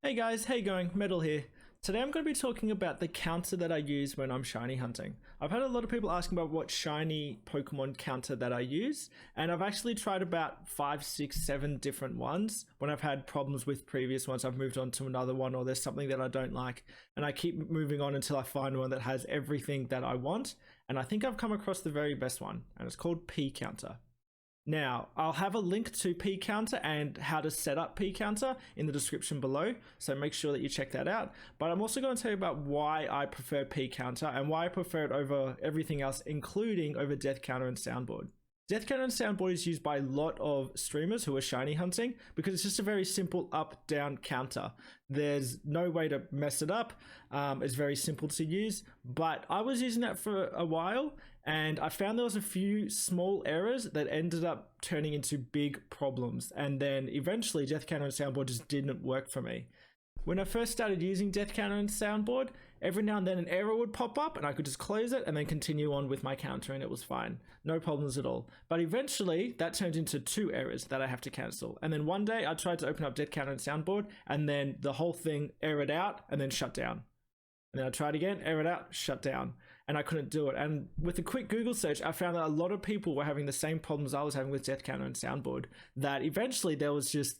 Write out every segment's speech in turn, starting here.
Hey guys, how you going? Metal here. Today I'm going to be talking about the counter that I use when I'm shiny hunting. I've had a lot of people asking about what shiny Pokemon counter that I use, and I've actually tried about 5, 6, 7 different ones. When I've had problems with previous ones, I've moved on to another one, or there's something that I don't like, and I keep moving on until I find one that has everything that I want, and I think I've come across the very best one, and it's called P Counter. Now, I'll have a link to P Counter and how to set up P Counter in the description below, so make sure that you check that out. But I'm also going to tell you about why I prefer P Counter and why I prefer it over everything else, including over Death Counter and Soundboard. Death Counter and Soundboard is used by a lot of streamers who are shiny hunting because it's just a very simple up-down counter. There's no way to mess it up. It's very simple to use, but I was using that for a while and I found there was a few small errors that ended up turning into big problems, and then eventually Death Counter and Soundboard just didn't work for me. When I first started using Death Counter and Soundboard, every now and then an error would pop up and I could just close it and then continue on with my counter and it was fine. No problems at all. But eventually that turned into 2 errors that I have to cancel. And then one day I tried to open up Death Counter and Soundboard and then the whole thing errored out and then shut down. And then I tried again, errored out, shut down. And I couldn't do it. And with a quick Google search, I found that a lot of people were having the same problems I was having with Death Counter and Soundboard. That eventually there was just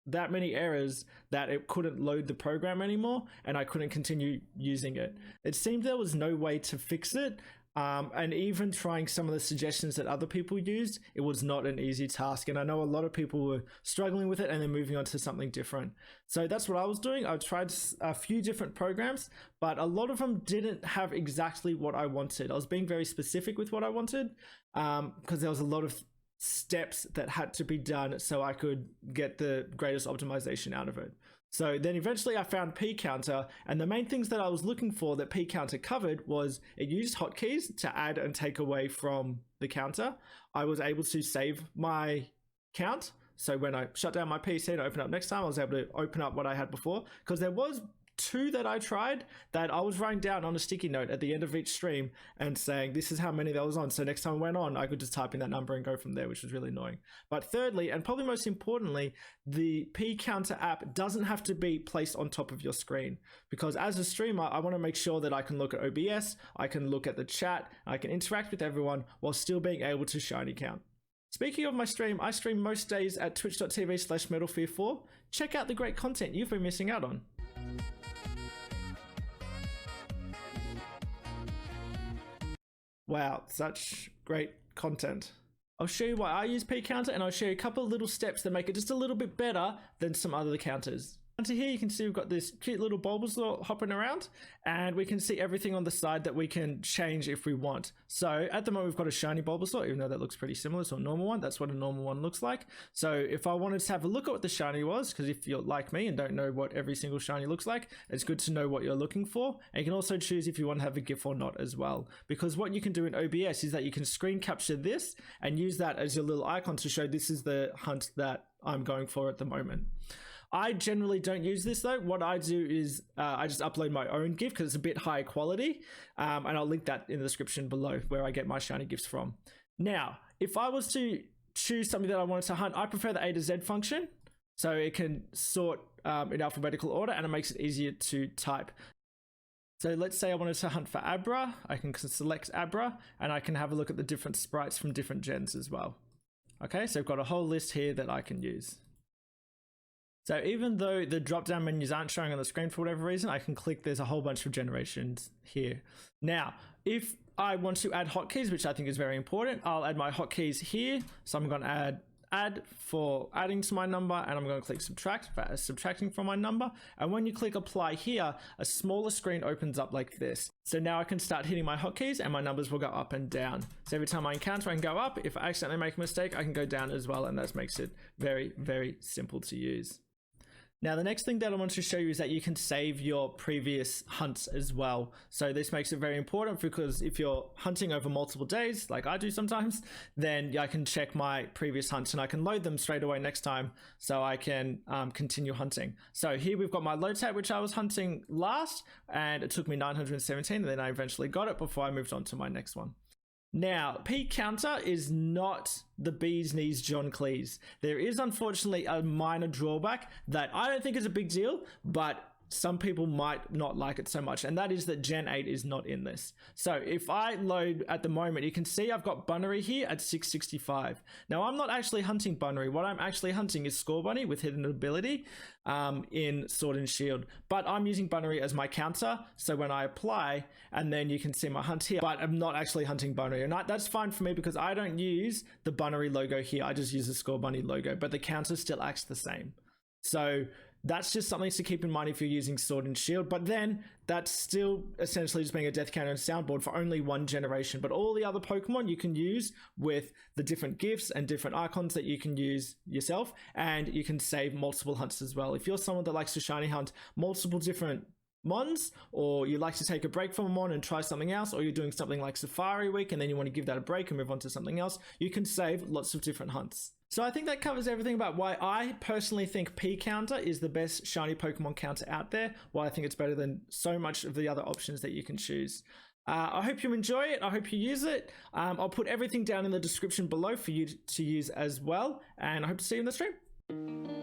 that many errors that it couldn't load the program anymore and I couldn't continue using it. It seemed there was no way to fix it, and even trying some of the suggestions that other people used, it was not an easy task, and I know a lot of people were struggling with it and then moving on to something different. So that's what I was doing. I tried a few different programs, but a lot of them didn't have exactly what I wanted. I was being very specific with what I wanted because there was a lot of steps that had to be done so I could get the greatest optimization out of it. So then eventually I found P Counter, and the main things that I was looking for that P Counter covered was it used hotkeys to add and take away from the counter. I was able to save my count, so when I shut down my PC and open up next time, I was able to open up what I had before, because there was 2 that I tried that I was writing down on a sticky note at the end of each stream and saying this is how many that was on, so next time I went on I could just type in that number and go from there, which was really annoying. But thirdly, and probably most importantly, the P Counter app doesn't have to be placed on top of your screen, because as a streamer I want to make sure that I can look at OBS, I can look at the chat, I can interact with everyone while still being able to shiny count. Speaking of my stream, I stream most days at twitch.tv/metalfear4. Check out the great content you've been missing out on. Wow, such great content. I'll show you why I use P Counter, and I'll show you a couple of little steps that make it just a little bit better than some other counters. Onto here you can see we've got this cute little Bulbasaur hopping around, and we can see everything on the side that we can change if we want. So at the moment we've got a shiny Bulbasaur, even though that looks pretty similar to a normal one. That's what a normal one looks like. So if I wanted to have a look at what the shiny was, because if you're like me and don't know what every single shiny looks like, it's good to know what you're looking for. And you can also choose if you want to have a GIF or not as well, because what you can do in OBS is that you can screen capture this and use that as your little icon to show this is the hunt that I'm going for at the moment. I generally don't use this though. What I do is I just upload my own GIF because it's a bit higher quality, and I'll link that in the description below where I get my shiny GIFs from. Now, if I was to choose something that I wanted to hunt, I prefer the A to Z function, so it can sort in alphabetical order and it makes it easier to type. So let's say I wanted to hunt for Abra, I can select Abra and I can have a look at the different sprites from different gens as well. Okay, so I've got a whole list here that I can use. So even though the drop-down menus aren't showing on the screen for whatever reason, I can click, there's a whole bunch of generations here. Now, if I want to add hotkeys, which I think is very important, I'll add my hotkeys here. So I'm going to add for adding to my number, and I'm going to click subtract for subtracting from my number. And when you click apply here, a smaller screen opens up like this. So now I can start hitting my hotkeys and my numbers will go up and down. So every time I encounter, I can go up. If I accidentally make a mistake, I can go down as well. And that makes it very, very simple to use. Now, the next thing that I want to show you is that you can save your previous hunts as well. So this makes it very important because if you're hunting over multiple days, like I do sometimes, then I can check my previous hunts and I can load them straight away next time so I can continue hunting. So here we've got my load tab, which I was hunting last, and it took me 917, and then I eventually got it before I moved on to my next one. Now, P counter is not the bee's knees John Cleese. There is unfortunately a minor drawback that I don't think is a big deal, but some people might not like it so much, and that is that Gen 8 is not in this. So if I load at the moment, you can see I've got Bunnery here at 665. Now I'm not actually hunting Bunnery. What I'm actually hunting is Scorbunny with hidden ability in Sword and Shield, but I'm using Bunnery as my counter. So when I apply, and then you can see my hunt here, but I'm not actually hunting Bunnery, and that's fine for me because I don't use the Bunnery logo here. I just use the Scorbunny logo, but the counter still acts the same. So that's just something to keep in mind if you're using Sword and Shield, but then that's still essentially just being a death counter and soundboard for only one generation. But all the other Pokemon you can use with the different gifts and different icons that you can use yourself, and you can save multiple hunts as well. If you're someone that likes to shiny hunt multiple different Mons, or you like to take a break from a Mon and try something else, or you're doing something like Safari Week and then you want to give that a break and move on to something else, you can save lots of different hunts. So I think that covers everything about why I personally think P counter is the best shiny Pokemon counter out there, why I think it's better than so much of the other options that you can choose. I hope you enjoy it. I hope you use it. I'll put everything down in the description below for you to use as well, and I hope to see you in the stream.